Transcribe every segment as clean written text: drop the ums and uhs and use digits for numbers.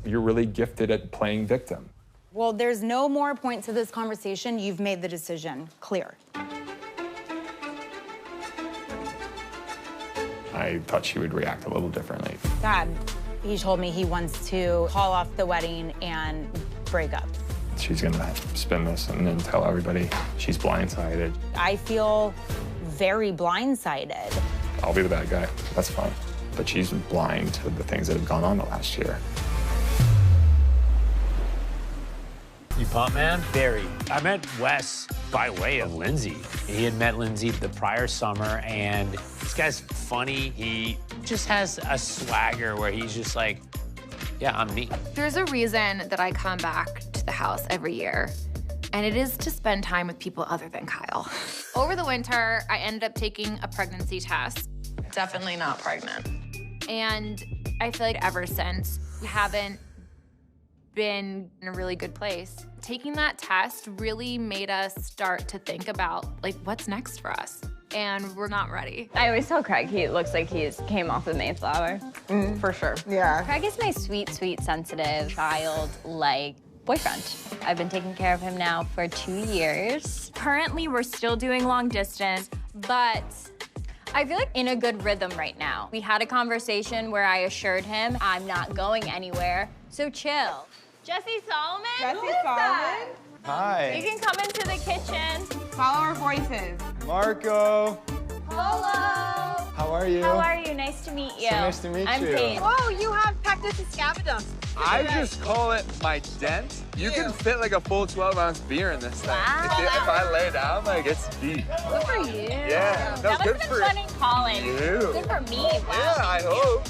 you're really gifted at playing victim. Well, there's no more points to this conversation. You've made the decision clear. I thought she would react a little differently. Dad, he told me he wants to call off the wedding and break up. She's gonna spin this and then tell everybody she's blindsided. I feel very blindsided. I'll be the bad guy, that's fine. But she's blind to the things that have gone on the last year. You pumped, man? Very. I met Wes by way of Lindsay. He had met Lindsay the prior summer, and this guy's funny. He just has a swagger where he's just like, yeah, I'm me. There's a reason that I come back to the house every year, and it is to spend time with people other than Kyle. Over the winter, I ended up taking a pregnancy test. Definitely not pregnant. And I feel like ever since, we haven't been in a really good place. Taking that test really made us start to think about, like, what's next for us? And we're not ready. I always tell Craig he looks like he came off the Mayflower. For sure. Yeah. Craig is my sweet, sweet, sensitive, child-like boyfriend. I've been taking care of him now for 2 years. Currently, we're still doing long distance, but I feel like in a good rhythm right now. We had a conversation where I assured him I'm not going anywhere, so chill. Jesse Soloman? Jesse Soloman? Hi. You can come into the kitchen. Follow our voices. Marco. Hello. How are you? How are you? Nice to meet you. So nice to meet I'm you. Paige. Whoa, you have pectus escavidum. I just call it my dent. You can fit like a full 12-ounce beer in this thing. Wow. If I lay down, like, it's deep. Good for you. Yeah. No, that good must have for been fun in college. you. Good for me. Wow. Yeah, I hope.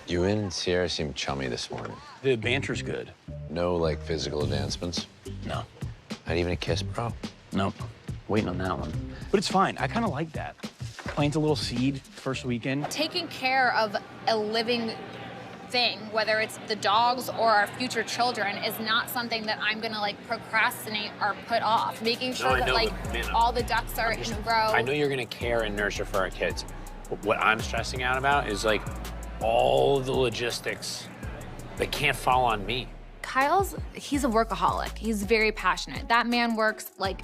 You and Sierra seemed chummy this morning. The banter's good. No, like, physical advancements? No. Not even a kiss, bro? Nope. Waiting on that one. But it's fine. I kind of like that. Plant a little seed first weekend. Taking care of a living thing, whether it's the dogs or our future children, is not something that I'm gonna like procrastinate or put off. Making sure that like all the ducks are in a row. I know you're gonna care and nurture for our kids. But what I'm stressing out about is like all the logistics that can't fall on me. He's a workaholic. He's very passionate. That man works like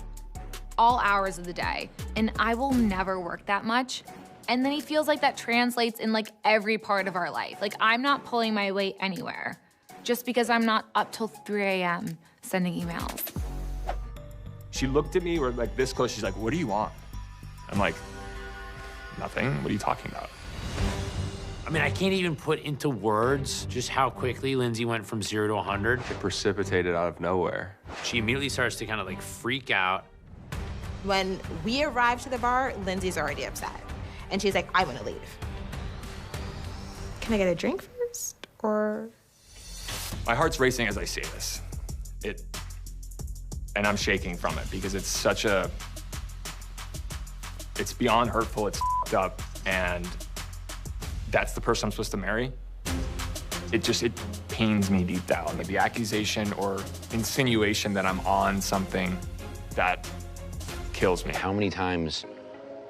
all hours of the day, and I will never work that much. And then he feels like that translates in like every part of our life. Like I'm not pulling my weight anywhere just because I'm not up till 3 a.m. sending emails. She looked at me, we're like this close, she's like, what do you want? I'm like, nothing, what are you talking about? I mean, I can't even put into words just how quickly Lindsay went from 0 to 100. It precipitated out of nowhere. She immediately starts to kind of like freak out. When we arrive to the bar, Lindsay's already upset. And she's like, I want to leave. Can I get a drink first, or? My heart's racing as I say this. And I'm shaking from it because it's such a, it's beyond hurtful, it's f***ed up, and that's the person I'm supposed to marry. It pains me deep down. The accusation or insinuation that I'm on something that kills me. How many times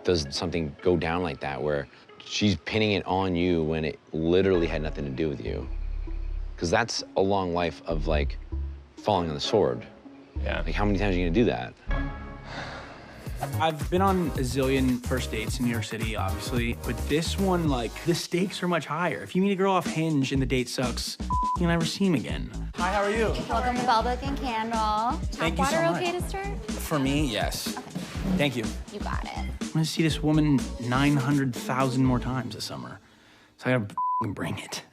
does something go down like that where she's pinning it on you when it literally had nothing to do with you? Because that's a long life of, like, falling on the sword. Yeah. Like, how many times are you gonna do that? I've been on a zillion first dates in New York City, obviously, but this one, like, the stakes are much higher. If you meet a girl off Hinge and the date sucks, you'll never see him again. Hi, how are you? Welcome to Bell Book and Candle. Thank you so much. Okay to start? For me, yes. Okay. Thank you. You got it. I'm gonna see this woman 900,000 more times this summer, so I gotta f***ing bring it.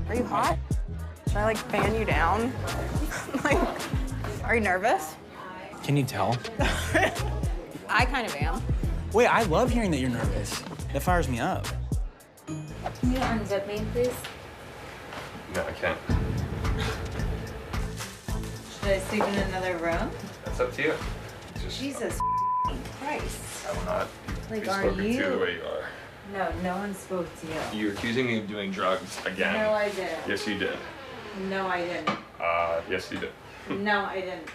Are you hot? Should I, like, fan you down? Like, are you nervous? Can you tell? I kind of am. Wait, I love hearing that you're nervous. That fires me up. Can you unzip me, please? No, I can't. Should I sleep in another room? That's up to you. Jesus Christ. I will not Like, be are spoken you? to the way you are. No, no one spoke to you. You're accusing me of doing drugs again. No, I didn't. Yes, you did. No, I didn't. Yes, you did. No, I didn't.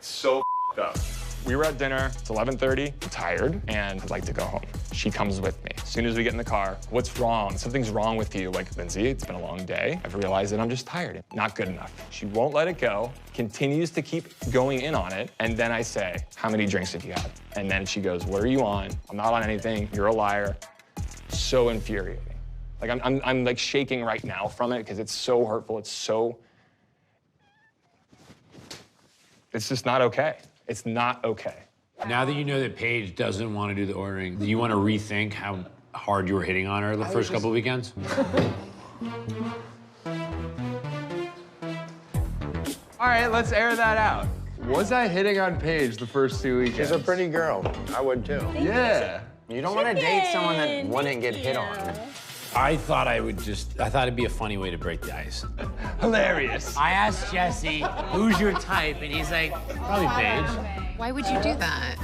So up. We were at dinner, it's 11:30, I'm tired, and I'd like to go home. She comes with me. As soon as we get in the car, what's wrong? Something's wrong with you. Like, Lindsay, it's been a long day. I've realized that I'm just tired. Not good enough. She won't let it go, continues to keep going in on it. And then I say, how many drinks have you had? And then she goes, what are you on? I'm not on anything. You're a liar. So infuriating. Like, I'm like shaking right now from it because it's so hurtful. It's just not okay. It's not okay. Now that you know that Paige doesn't want to do the ordering, do you want to rethink how hard you were hitting on her the first couple weekends? All right, let's air that out. Was I hitting on Paige the first 2 weekends? She's a pretty girl. I would too. Yeah. You don't want to date someone that wouldn't get hit on. I thought it'd be a funny way to break the ice. Hilarious. I asked Jesse, who's your type? And he's like, probably Paige. Why would you do that?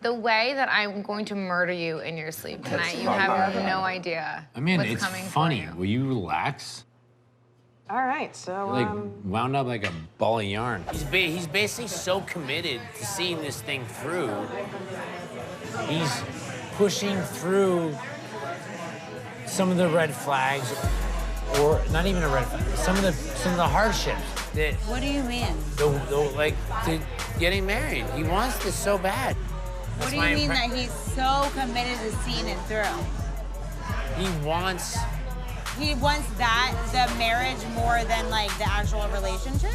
The way that I'm going to murder you in your sleep tonight, you have no idea. I mean, what's it's coming funny. For you. Will you relax? All right, so, You're like wound up like a ball of yarn. He's basically so committed to seeing this thing through. He's pushing through some of the red flags, or not even a red flag, some of the hardships that. What do you mean? Like getting married. He wants this so bad. What do you mean that he's so committed to seeing it through? He wants that, the marriage, more than like the actual relationship?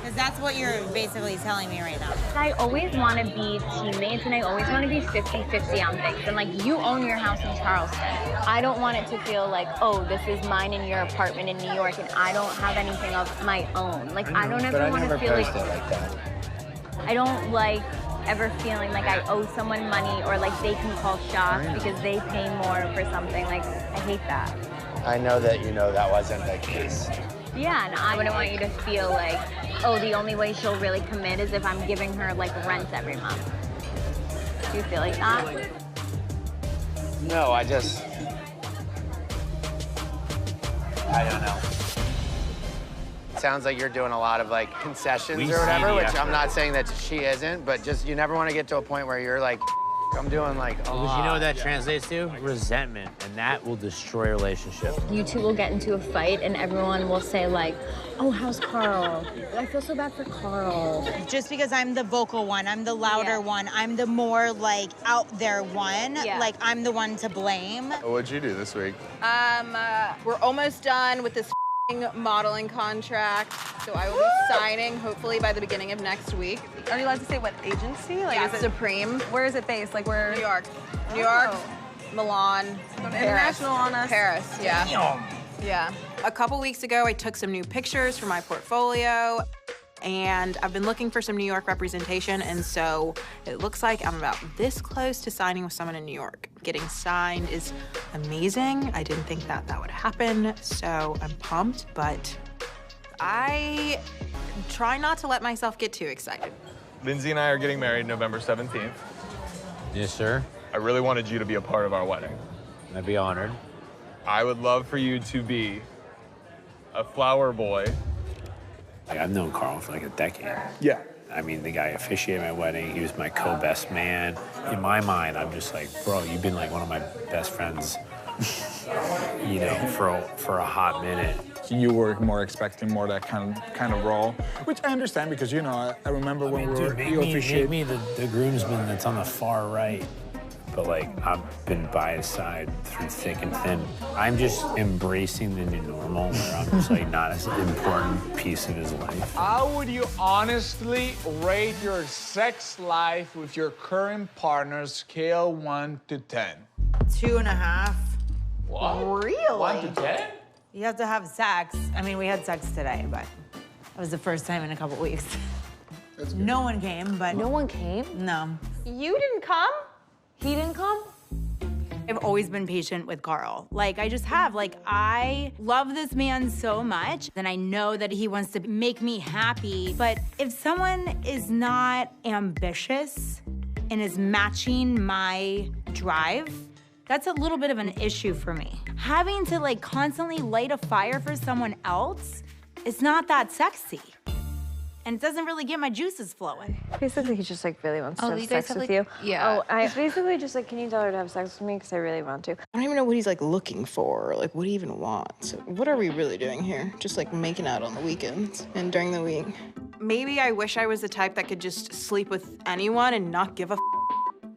Because that's what you're basically telling me right now. I always want to be teammates, and I always want to be 50-50 on things. And like, you own your house in Charleston. I don't want it to feel like, oh, this is mine in your apartment in New York, and I don't have anything of my own. Like, I don't ever want to feel like that. I don't like ever feeling like I owe someone money or like they can call shots because they pay more for something. Like, I hate that. I know that you know that wasn't the case. Yeah, and I wouldn't want you to feel like, oh, the only way she'll really commit is if I'm giving her like rent every month. Do you feel like that? No, I don't know. Sounds like you're doing a lot of like concessions or whatever, which I'm not saying that she isn't, but just you never want to get to a point where you're like, I'm doing like a lot. Because you know what that translates to? Resentment, and that will destroy a relationship. You two will get into a fight and everyone will say like, oh, how's Carl? I feel so bad for Carl. Just because I'm the vocal one, I'm the louder one, I'm the more like out there one, like I'm the one to blame. What'd you do this week? we're almost done with this modeling contract, so I will be signing hopefully by the beginning of next week. Are you allowed to say what agency? Like, is it Supreme? Where is it based? Like, where? New York. New York, Milan, Paris. International on us. Paris, yeah. Yeah. A couple weeks ago, I took some new pictures for my portfolio, and I've been looking for some New York representation, and so it looks like I'm about this close to signing with someone in New York. Getting signed is amazing. I didn't think that would happen, so I'm pumped, but I try not to let myself get too excited. Lindsay and I are getting married November 17th. Yes, sir. I really wanted you to be a part of our wedding. I'd be honored. I would love for you to be a flower boy. Like, I've known Carl for like a decade. Yeah. I mean, the guy officiated my wedding. He was my co-best man. In my mind, I'm just like, bro, you've been like one of my best friends, you know, for a hot minute. You were more expecting more that kind of role, which I understand because, you know, I remember when we were Make me the groomsman that's on the far right. But like, I've been by his side through thick and thin. I'm just embracing the new normal where I'm just like not as an important piece of his life. How would you honestly rate your sex life with your current partner, scale 1 to 10? 2.5. What? Really? 1 to 10? You have to have sex. I mean, we had sex today, but it was the first time in a couple weeks. No one came, but... No one came? No. You didn't come? He didn't come? I've always been patient with Carl. Like, I just have. Like, I love this man so much, and I know that he wants to make me happy. But if someone is not ambitious and is matching my drive, that's a little bit of an issue for me. Having to, like, constantly light a fire for someone else is not that sexy. and it doesn't really get my juices flowing. Basically, he just like really wants to have you guys sex have, with like- you. Yeah. Oh, he's basically just like, can you tell her to have sex with me? Because I really want to. I don't even know what he's like looking for, or like what he even wants. What are we really doing here? Just like making out on the weekends and during the week. Maybe I wish I was the type that could just sleep with anyone and not give a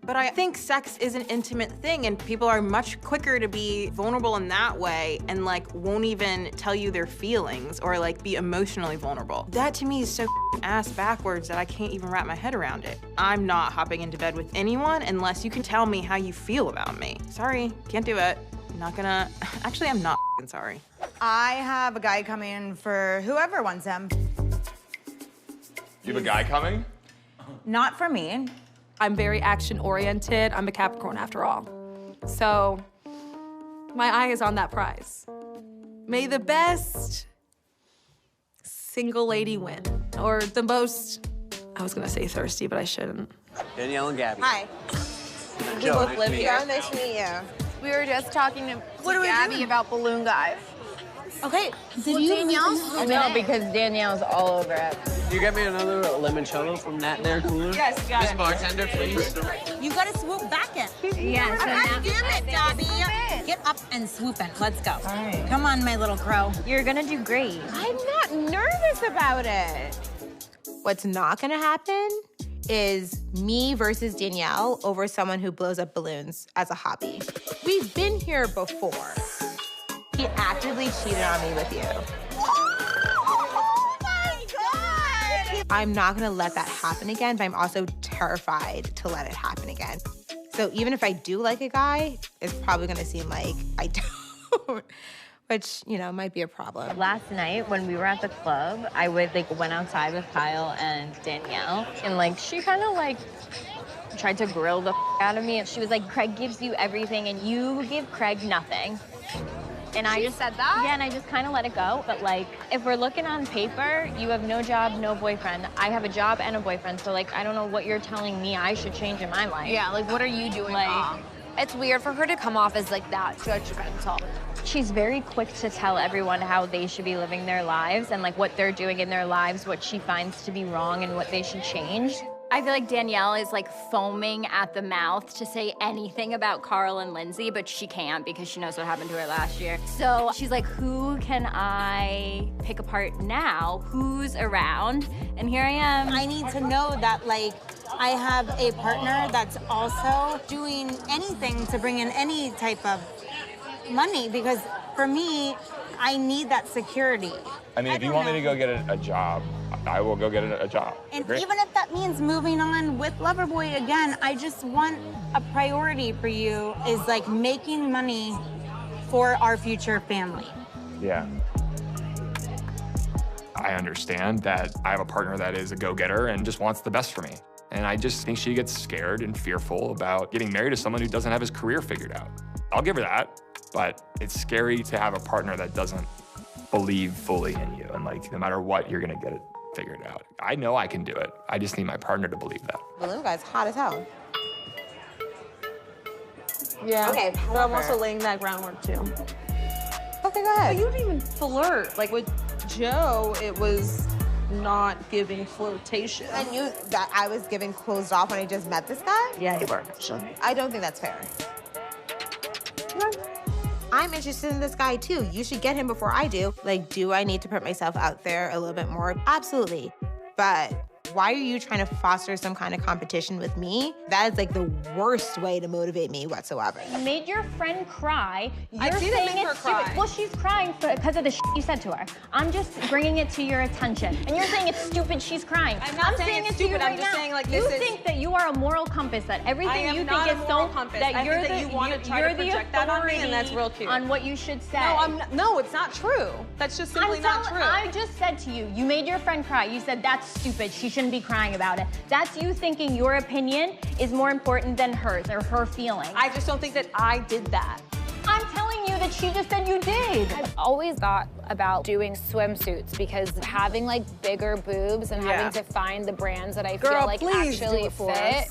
But I think sex is an intimate thing, and people are much quicker to be vulnerable in that way and like won't even tell you their feelings or like be emotionally vulnerable. That to me is so ass backwards that I can't even wrap my head around it. I'm not hopping into bed with anyone unless you can tell me how you feel about me. Sorry, can't do it. Not gonna, actually I'm not sorry. I have a guy coming for whoever wants him. You have a guy coming? Not for me. I'm very action-oriented. I'm a Capricorn after all. So my eye is on that prize. May the best single lady win. Or the most, I was gonna say thirsty, but I shouldn't. Danielle and Gabby. Hi. We both live here. Nice to meet you. We were just talking to Gabby about balloon guys. Okay, did you Danielle? No, because Danielle's all over it. You get me another limoncello from that there cooler? Yes, got Miss it. Bartender, please. You gotta swoop back in. Yeah, so God damn it, Dobby. Get up and swoop in. Let's go. All right. Come on, my little crow. You're gonna do great. I'm not nervous about it. What's not gonna happen is me versus Danielle over someone who blows up balloons as a hobby. We've been here before. He actively cheated on me with you. Oh my God! I'm not gonna let that happen again, but I'm also terrified to let it happen again. So even if I do like a guy, it's probably gonna seem like I don't, which, you know, might be a problem. Last night when we were at the club, I went outside with Kyle and Danielle, and she kind of tried to grill the out of me. And she was like, Craig gives you everything and you give Craig nothing. And I just said that? Yeah, and I just kind of let it go. But if we're looking on paper, you have no job, no boyfriend. I have a job and a boyfriend, so I don't know what you're telling me I should change in my life. Yeah, what are you doing wrong? It's weird for her to come off as that judgmental. She's very quick to tell everyone how they should be living their lives and what they're doing in their lives, what she finds to be wrong and what they should change. I feel like Danielle is foaming at the mouth to say anything about Carl and Lindsay, but she can't because she knows what happened to her last year. So she's like, who can I pick apart now? Who's around? And here I am. I need to know that I have a partner that's also doing anything to bring in any type of money, because for me, I need that security. I mean, if you want me to go get a job, I will go get a job. And Great. even if that means moving on with Loverboy again, I just want a priority for you is making money for our future family. Yeah. I understand that I have a partner that is a go-getter and just wants the best for me. And I just think she gets scared and fearful about getting married to someone who doesn't have his career figured out. I'll give her that, but it's scary to have a partner that doesn't believe fully in you and no matter what, you're gonna get it figured out. I know I can do it. I just need my partner to believe that. Balloon guy's hot as hell. Yeah. Okay, but I'm also laying that groundwork too. Okay, go ahead. But you didn't even flirt. With Joe, it was not giving flirtation. And that I was giving closed off when I just met this guy? Yeah, you were, actually. I don't think that's fair. I'm interested in this guy too. You should get him before I do. Do I need to put myself out there a little bit more? Absolutely. But why are you trying to foster some kind of competition with me? That is the worst way to motivate me whatsoever. You made your friend cry. I didn't make her cry. Well, she's crying because of the shit you said to her. I'm just bringing it to your attention. And you're saying it's stupid she's crying. I'm not saying it's stupid. I'm just saying you think that you are a moral compass, that everything you think is so compass. that you're that you want to try to project that on me, and that's real cute. On what you should say. No, it's not true. That's just simply not true. I just said to you, you made your friend cry. You said that's stupid. She shouldn't be crying about it. That's you thinking your opinion is more important than hers or her feelings. I just don't think that I did that. I'm telling you that she just said you did. I've always thought about doing swimsuits because having bigger boobs and having to find the brands that I feel actually fit.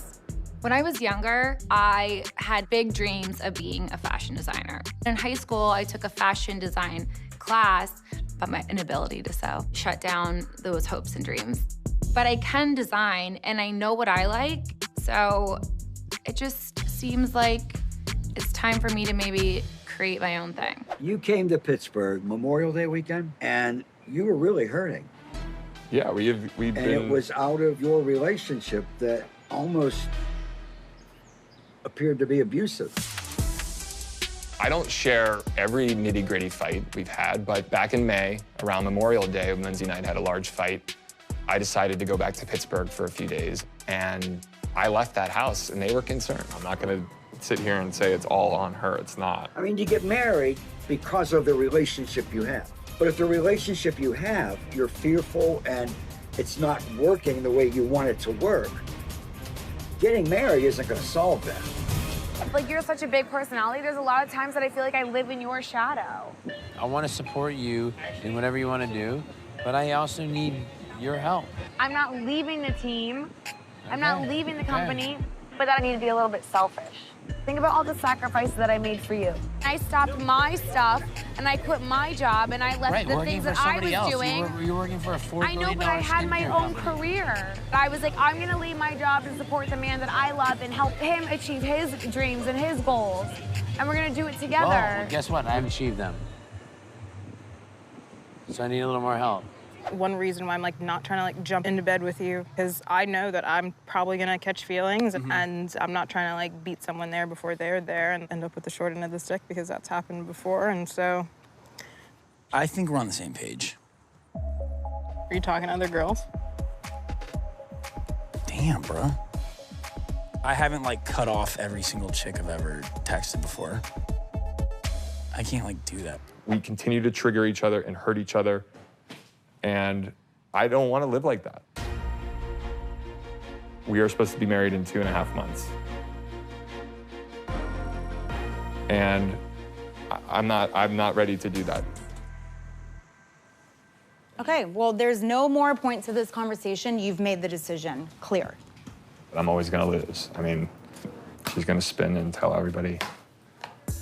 When I was younger, I had big dreams of being a fashion designer. In high school, I took a fashion design class, but my inability to sew shut down those hopes and dreams. but I can design and I know what I like. So it just seems like it's time for me to maybe create my own thing. You came to Pittsburgh Memorial Day weekend and you were really hurting. Yeah, we've been... And it was out of your relationship that almost appeared to be abusive. I don't share every nitty-gritty fight we've had, but back in May, around Memorial Day, when Lindsay and I had a large fight, I decided to go back to Pittsburgh for a few days, and I left that house, and they were concerned. I'm not gonna sit here and say it's all on her, it's not. I mean, you get married because of the relationship you have. But if the relationship you have, you're fearful and it's not working the way you want it to work, getting married isn't gonna solve that. Like, you're such a big personality. There's a lot of times that I feel like I live in your shadow. I want to support you in whatever you want to do, but I also need your help. I'm not leaving the team. I'm not leaving the company, but that I need to be a little bit selfish. Think about all the sacrifices that I made for you. I stopped my stuff, and I quit my job, and I left the things that I was doing. You're working for a $4 billion I know, but I had my own company. career. I was like, I'm gonna leave my job to support the man that I love and help him achieve his dreams and his goals. And we're gonna do it together. Well, guess what? I haven't achieved them. So I need a little more help. One reason why I'm like not trying to like jump into bed with you because I know that I'm probably gonna catch feelings and I'm not trying to like beat someone there before they're there and end up with the short end of the stick because that's happened before. And so I think we're on the same page. Are you talking to other girls? Damn, bro. I haven't like cut off every single chick I've ever texted before. I can't like do that. We continue to trigger each other and hurt each other. And I don't want to live like that. We are supposed to be married in 2.5 months. And I'm not ready to do that. Okay, well, there's no more points to this conversation. You've made the decision clear. But I'm always gonna lose. I mean, she's gonna spin and tell everybody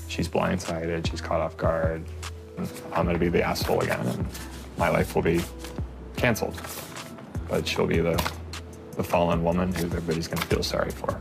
she's blindsided, she's caught off guard. I'm gonna be the asshole again. And my life will be canceled, but she'll be the fallen woman who everybody's gonna feel sorry for.